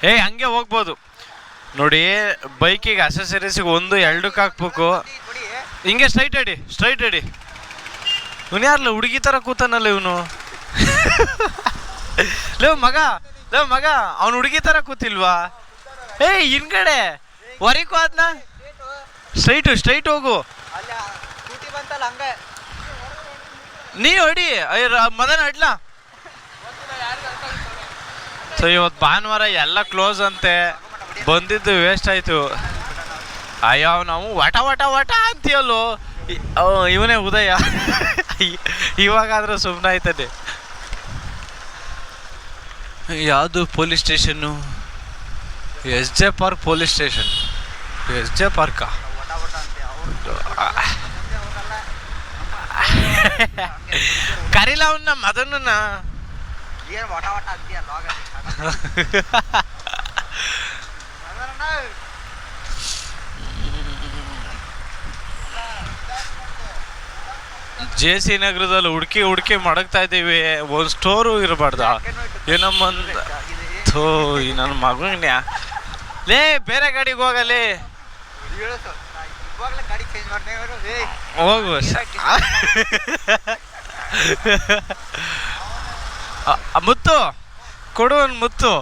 ಹಂಗೆ ಹೋಗ್ಬೋದು ನೋಡಿ. ಬೈಕಿಗೆ ಅಸೆಸರೀಸಿಗೆ 1-2 ಹಾಕ್ಬೇಕು. ಹಿಂಗೆ ಸ್ಟ್ರೈಟ್ ಅಡಿ. ಇವನು ಯಾರಲ್ಲ ಹುಡುಗಿ ಥರ ಕೂತಾನಲ್ಲ ಇವನು. ಲೇವ್ ಮಗ ಅವನು ಹುಡುಗಿ ಥರ ಕೂತಿಲ್ವಾ? ಹಿಂದ್ಗಡೆ ಹೊರಿಕೋ ಅದನ್ನ. ಸ್ಟ್ರೈಟ್ ಹೋಗು. ನೀ ಹೊಡಿ. ಮದನ್ ಅಡ್ಲಾ. ಸೊ ಇವತ್ತು ಭಾನುವಾರ ಎಲ್ಲ ಕ್ಲೋಸ್ ಅಂತೆ. ಬಂದಿದ್ದು ವೇಸ್ಟ್ ಆಯಿತು. ಅಯ್ಯೋ ನಾವು ವಟ ಅಂತೀಯಲ್ಲೋ. ಇವನೇ ಉದಯ. ಇವಾಗಾದ್ರೂ ಸುಮ್ಮನೆ ಆಯ್ತಾನೆ. ಯಾವುದು police station? SJ park police station. SJ ಪಾರ್ಕಾ? ಕರೀಲ ಅವನ್ನ ಮದನ್ನ. JC ನಗರದಲ್ಲಿ ಹುಡುಕಿ ಮಡಗ್ತಾ ಇದ್ದೀವಿ. ಒಂದು ಸ್ಟೋರು ಇರಬಾರ್ದ ಏನಮ್ಮಂದ. ನನ್ನ ಮಗನ್ಯ ಲೇ ಬೇರೆ ಗಾಡಿಗೆ ಹೋಗಲಿ. ಹೋಗು ಮುತ್ತು ಕೊಡು ಒಂದು ಮುತ್ತು.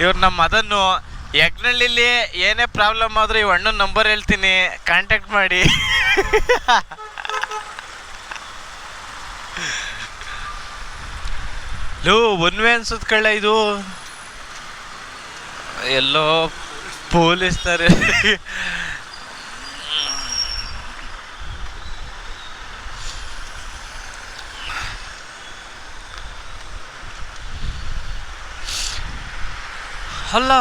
ಇವ್ರು ನಮ್ಮ ಅದನ್ನು ಯಗ್ನಳ್ಳಿಲಿ ಏನೇ ಪ್ರಾಬ್ಲಮ್ ಆದರೂ ಇವ್ ಅಣ್ಣನ ನಂಬರ್ ಹೇಳ್ತೀನಿ, ಕಾಂಟ್ಯಾಕ್ಟ್ ಮಾಡಿ. ಒನ್ ವೇ ಅನ್ಸುತ್ತೆ ಕಳ್ಳ ಇದು. ಎಲ್ಲೋ ಪೊಲೀಸ್ ತಾರೆ. ಅಲ್ಲ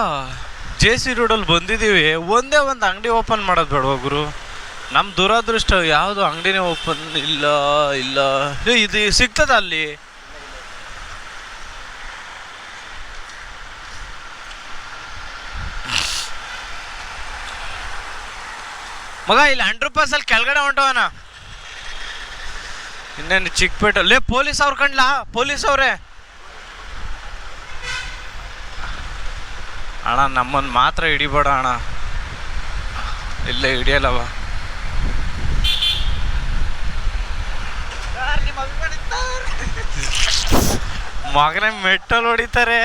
JC ರೋಡಲ್ಲಿ ಬಂದಿದ್ದೀವಿ. ಒಂದೇ ಒಂದು ಅಂಗಡಿ ಓಪನ್ ಮಾಡೋದು ಬೇಡವಾ ಗುರು? ನಮ್ಮ ದುರಾದೃಷ್ಟ ಯಾವುದು ಅಂಗಡಿನೇ ಓಪನ್ ಇಲ್ಲ. ಇದು ಸಿಗ್ತದ ಅಲ್ಲಿ? ಮಗ ಇಲ್ಲಿ 100 ಅಲ್ಲಿ ಕೆಳಗಡೆ ಹೊಂಟವನ. ಇನ್ನೇನು ಚಿಕ್ಕಪೇಟೆ. ಪೊಲೀಸ್ ಅವ್ರು ಕಂಡ್ಲಾ? ಪೊಲೀಸ್ ಅವ್ರೆ ಅಣ್ಣ ನಮ್ಮನ್ನು ಮಾತ್ರ ಹಿಡಿಬೇಡ ಅಣ್ಣ. ಇಲ್ಲೇ ಹಿಡಿಯಲ್ಲವ. ಮಗನೇ ಮೆಟ್ಟಲ್ ಹೊಡಿತಾರೆ.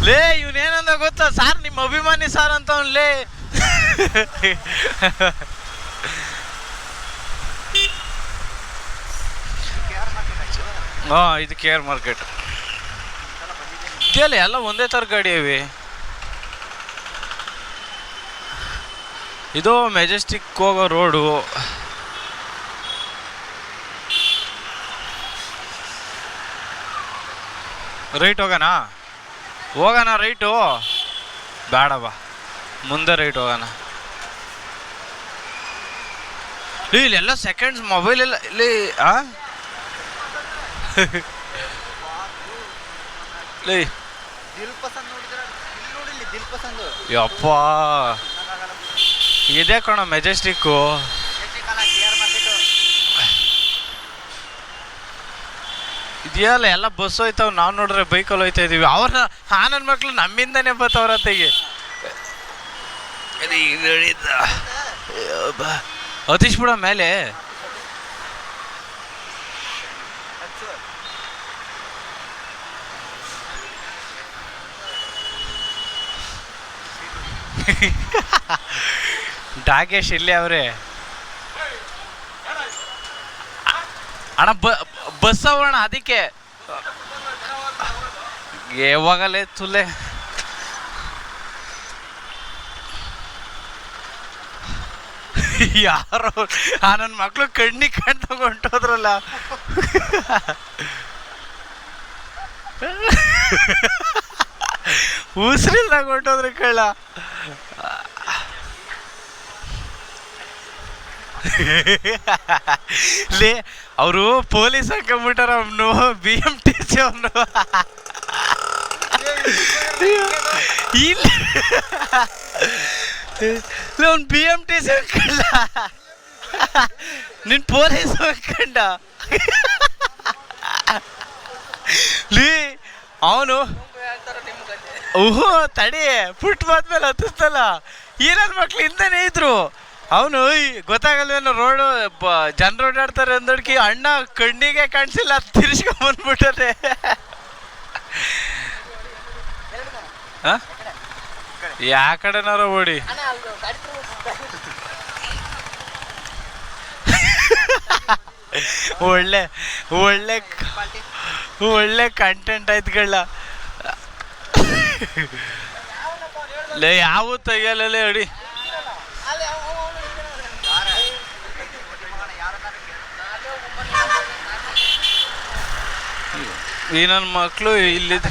ಲೇ ಇವನೇನಂದ ಗೊತ್ತಾ? ಸಾರ್ ನಿಮ್ಮ ಅಭಿಮಾನಿ ಸಾರ್ ಅಂತ ಅವನ್ಲೇ. ಇದು KR ಮಾರ್ಕೆಟ್. ಇದೆಯಲ್ಲ ಎಲ್ಲ ಒಂದೇ ಥರ ಗಾಡಿ ಇವೆ. ಇದು ಮೆಜೆಸ್ಟಿಕ್ ಹೋಗೋ ರೋಡು. ರೈಟ್ ಹೋಗೋಣ ರೈಟು ಬೇಡವ, ಮುಂದೆ ರೈಟ್ ಹೋಗೋಣ. ಇಲ್ಲೆಲ್ಲ ಸೆಕೆಂಡ್ಸ್ ಮೊಬೈಲ್ ಎಲ್ಲ ಇಲ್ಲಿ. ಯಪ್ಪ ಇದೆ ಕಣ ಮೆಜೆಸ್ಟಿಕ್ಕು. ಇದೆಯಲ್ಲ ಎಲ್ಲ ಬಸ್ ಹೋಯ್ತಾವ. ನಾವು ನೋಡ್ರೆ ಬೈಕಲ್ಲಿ ಹೋಯ್ತಾ ಇದೀವಿ. ಅವ್ರನ್ನ ನನ್ನ ಮಕ್ಳು ನಮ್ಮಿಂದನೇ ಬತ್ತವ್ರ ತೆಗೆ. ಅತೀಶ್ ಬಿಡ ಮೇಲೆ. ಡಾಗೇಶ್ ಇಲ್ಲೇ ಅವ್ರೆ ಅಣ್ಣ. ಬಸ್ ಅವಣ್ಣ ಅದಕ್ಕೆ ಯಾವಾಗಲೇ ತುಲೆ. ಯಾರೋ ನನ್ನ ಮಕ್ಳು ಕಣ್ಣಿಗೆ ಕಣ್ ತಗೊಂಡೋದ್ರಲ್ಲ. ಉಸಿರಿಲ್ದಾಗ ಹೊಂಟೋದ್ರೆ ಕಳ್ಳ. ಲೇ ಅವರು ಪೊಲೀಸ್ ಹಾಕೊಂಡ್ಬಿಟ್ಟಾರ. ಅವನು BMTC ಅವನು ಇಲ್ಲ. ಅವ್ನು BMTC ಹಾಕಲ್ಲ, ನಿನ್ ಪೊಲೀಸ್ ಹಾಕೊಂಡ. ಲೀ ಅವನು ಓಹೋ ತಡಿ ಫುಟ್ಪಾತ್ ಮೇಲೆ ಹತ್ತಿಸ್ತಲ್ಲ ಈ ನನ್ನ ಮಕ್ಳು ಹಿಂದೆನೇ ಇದ್ರು. ಅವನು ಗೊತ್ತಾಗಲ್ವೇನೋ ರೋಡು ಜನರು ಓಡಾಡ್ತಾರೆ ಅಂದೋಡ್ಕಿ ಅಣ್ಣ ಕಣ್ಣಿಗೆ ಕಾಣಿಸಿಲ್ಲ ತಿರ್ಸ್ಕೊಂಬಂದ್ಬಿಟ್ಟರೆ. ಯಾ ಕಡೆನಾರ ಓಡಿ ಒಳ್ಳೆ ಒಳ್ಳೆ ಒಳ್ಳೆ ಕಂಟೆಂಟ್ ಆಯ್ತುಗಳ. ಲೇ ಯಾವ ತೆಗಿಯಲ್ಲೇ ಅಡಿ ಈ ನನ್ನ ಮಕ್ಕಳು ಇಲ್ಲಿದ್ದ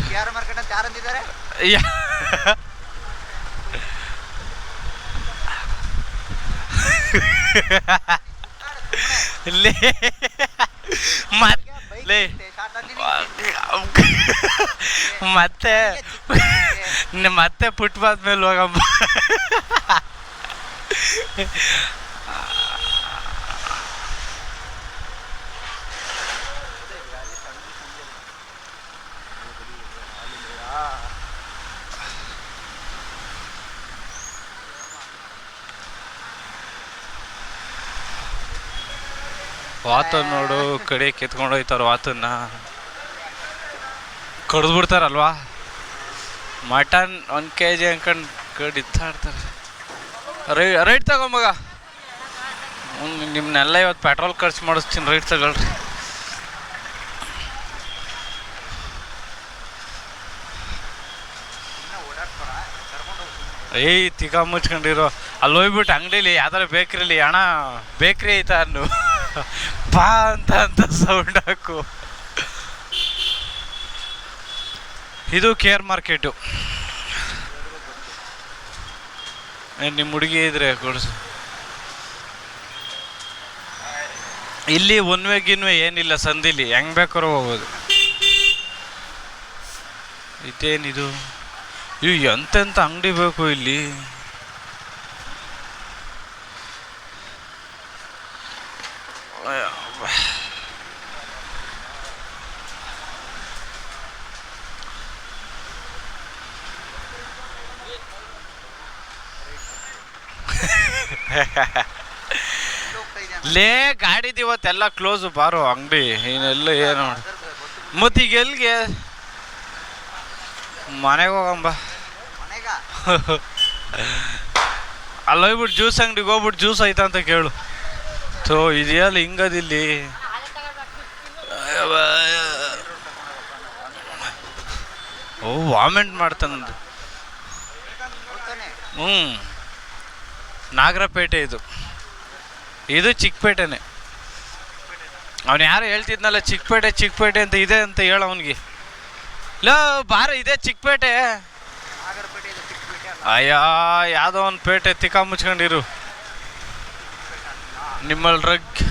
ಮತ್ತೆ ಮತ್ತೆ ಫುಟ್ಪಾತ್ ಮೇಲೆ ಹೋಗಮ್ಮ. ವಾತ ನೋಡು ಕಡೆ ಕೆತ್ಕೊಂಡು ಹೋಯ್ತಾರ. ವಾತನ್ನ ಕಡ್ದು ಬಿಡ್ತಾರಲ್ವಾ. ಮಟನ್ 1 kg ಅನ್ಕೊಂಡು ಕಡಿತಾಡ್ತಾರೆ. ರೈಟ್ ತಗೊಂಬಗ. ನಿಮ್ಮನ್ನೆಲ್ಲ ಇವತ್ತು ಪೆಟ್ರೋಲ್ ಖರ್ಚು ಮಾಡಿಸ್ತೀನಿ. ರೈಟ್ ತಗೊಳ್ರಿ. ಏಯ್ ತಿಕ್ಕ ಮುಚ್ಕೊಂಡಿರೋ ಅಲ್ಲಿ ಹೋಗ್ಬಿಟ್ಟು ಅಂಗಡೀಲಿ ಯಾವ್ದಾರ ಬೇಕ್ರಿಲಿ ಅಣ್ಣ ಬೇಕ್ರಿ ಐತ ಅನ್ನು ಬಾ ಅಂತ ಸೌಂಡ್ ಹಾಕು. ಇದು ಕೇರ್ ಮಾರ್ಕೆಟು. ನಿಮ್ಮ ಹುಡುಗಿ ಇದ್ರೆ ಕೊಡ್ಸು. ಇಲ್ಲಿ ಒನ್ ವೇ ಗಿನ್ವೇ ಏನಿಲ್ಲ. ಸಂದಿಲಿ ಹೆಂಗ್ ಬೇಕಾದ್ರೂ ಹೋಗೋದು. ಇದೇನಿದು? ಇವು ಎಂತೆಂಥ ಅಂಗಡಿ ಬೇಕು ಇಲ್ಲಿ. ಲೇ ಗಾಡಿದು ಇವತ್ತೆಲ್ಲ ಕ್ಲೋಸು. ಬಾರೋ ಅಂಗಡಿ ಇನ್ನೆಲ್ಲ ಏನು ಮತ್ತೀಗ ಎಲ್ಲಿಗೆ? ಮನೆಗೆ ಹೋಗಂಬ. ಅಲ್ಲಿ ಹೋಗ್ಬಿಟ್ಟು ಜ್ಯೂಸ್ ಅಂಗಡಿಗೆ ಹೋಗ್ಬಿಟ್ಟು ಜ್ಯೂಸ್ ಐತ ಅಂತ ಕೇಳು. ಥೋ ಇದೆಯಲ್ಲ ಹಿಂಗದಿಲ್ಲಿ. ಓ ವಾಮೆಂಟ್ ಮಾಡ್ತಾನಂದು. ನಾಗರಪೇಟೆ ಇದು. ಇದು ಚಿಕ್ಕಪೇಟೆನೆ. ಅವನು ಯಾರು ಹೇಳ್ತಿದ್ನಲ್ಲ ಚಿಕ್ಕಪೇಟೆ ಅಂತ ಇದೆ ಅಂತ ಹೇಳ ಅವನಿಗೆ. ಇಲ್ಲ ಬಾರ ಇದೆ ಚಿಕ್ಕಪೇಟೆ. ಅಯ್ಯ ಯಾವುದೋ ಒಂದು ಪೇಟೆ ತಿಕ್ಕ ಮುಚ್ಕೊಂಡಿರು. ನಿಮ್ಮಲ್ಲಿ ರಗ್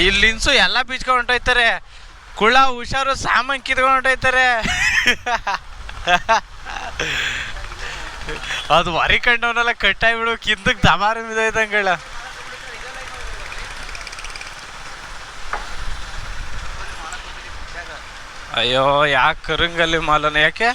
ಇಲ್ಲಿನ್ಸು ಎಲ್ಲ ಬೀಚ್ಕೊಂಡು ಹೊಂಟೋಯ್ತಾರೆ. ಕುಳ ಹುಷಾರು ಸಾಮಾನು ಕಿತ್ಕೊಂಡು ಹೊಂಟೋಯ್ತಾರೆ. ಅದು ಹೊರಿಕೊಂಡವನೆಲ್ಲ ಕಟ್ಟಾಗ್ಬಿಡು ಕಿಂದಕ್ಕೆ ದಮಾರ ಬಿದ್ದೈತಂಗಳ. ಅಯ್ಯೋ ಯಾಕೆ ಕರಂಗಲ್ಲಿ ಮಾಲನ ಯಾಕೆ?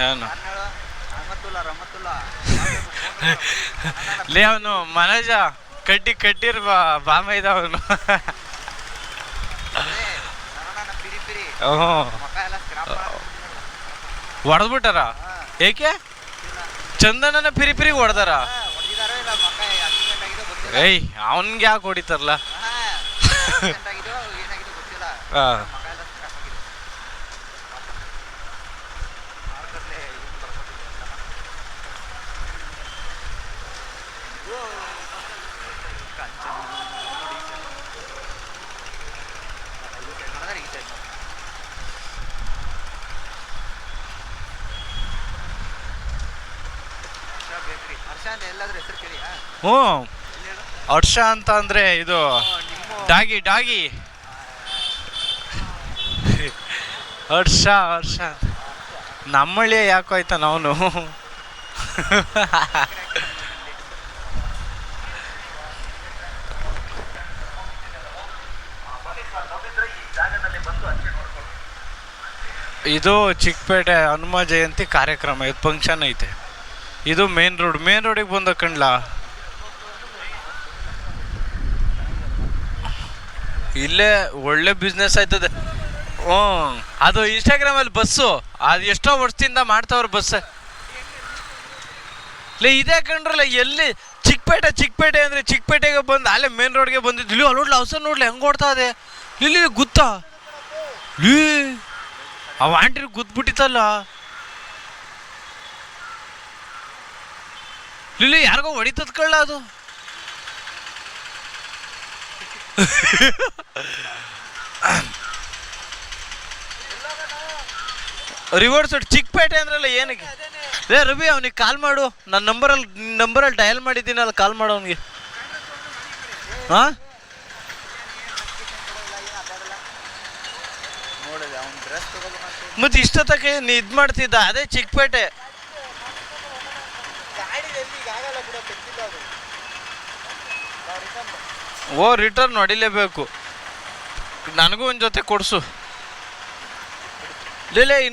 ಏನು ಲೇ ಅವನು ಮನೋಜ ಕಡ್ಡಿರ್ ಬಾಮ ಇದಾವನು. ಹೊಡೆದ್ಬಿಟ್ಟಾರ? ಏಕೆ? ಚಂದನನ ಪಿರಿ ಹೊಡೆದಾರ? ಏಯ್ ಅವನ್ಗೆ ಯಾಕೆ ಹೊಡಿತಾರಲ್ಲ? ಹ್ಞೂ ಹರ್ಷ ಅಂತ ಅಂದರೆ ಇದು ಡಾಗಿ ಡಾಗಿ ಹರ್ಷ ಹರ್ಷ ನಮ್ಮಳ್ಳಿಯೇ ಯಾಕೋ ಆಯ್ತಾ ಅವನು ಇದು ಚಿಕ್ಕಪೇಟೆ ಹನುಮ ಜಯಂತಿ ಕಾರ್ಯಕ್ರಮ, ಇದು ಫಂಕ್ಷನ್ ಐತೆ. ಇದು ಮೇನ್ ರೋಡಿಗೆ ಬಂದ ಕಣ್ಲ. ಇಲ್ಲೇ ಒಳ್ಳೆ ಬಿಸ್ನೆಸ್ ಆಯ್ತದೆ. ಹ್ಞೂ ಅದು ಇನ್ಸ್ಟಾಗ್ರಾಮಲ್ಲಿ ಬಸ್ಸು ಅದು ಎಷ್ಟೋ ವರ್ಷದಿಂದ ಮಾಡ್ತಾವ್ರ ಬಸ್. ಲೇ ಇದೇ ಕಂಡ್ರಲ್ಲ ಎಲ್ಲಿ ಚಿಕ್ಕಪೇಟೆ ಅಂದರೆ ಚಿಕ್ಕಪೇಟೆಗೆ ಬಂದು ಅಲ್ಲೇ ಮೇನ್ ರೋಡ್ಗೆ ಬಂದಿದ್ದು. ಇಲ್ಲಿ ನೋಡ್ಲಿ ಅವಸರ ನೋಡ್ಲಿ ಹೆಂಗೆ ಓಡ್ತಾ ಇದೆ. ಇಲ್ಲಿ ಗುತ್ತಾ ಲೀ ಅವ ಆಂಟಿ ಗುದ್ಬಿಟ್ಟಿತ್ತಲ್ಲ. ಇಲ್ಲಿ ಯಾರಿಗೋ ಹೊಡಿತದ ಕಳ್ಳ ಅದು. ರಿವರ್ಸ್ ಚಿಕ್ಕಪೇಟೆ ಅಂದ್ರಲ್ಲ ಏನಕ್ಕೆ. ರೇ ರವಿ ಅವನಿಗೆ ಕಾಲ್ ಮಾಡು, ನನ್ನ ನಂಬರಲ್ಲಿ ಡಯಲ್ ಮಾಡಿದ್ದೀನಲ್ಲ, ಕಾಲ್ ಮಾಡು ಅವನಿಗೆ. ಹಾಂ ಮತ್ತೆ ಇಷ್ಟೊತ್ತಕ್ಕೆ ನೀ ಇದು ಮಾಡ್ತಿದ್ದ ಅದೇ ಚಿಕ್ಕಪೇಟೆ. ಓ ರಿಟರ್ನ್ ಹೊಡಿಲೇಬೇಕು. ನನಗೂ ಒಂದು ಜೊತೆ ಕೊಡ್ಸು. ಲೇ ಇನ್ನು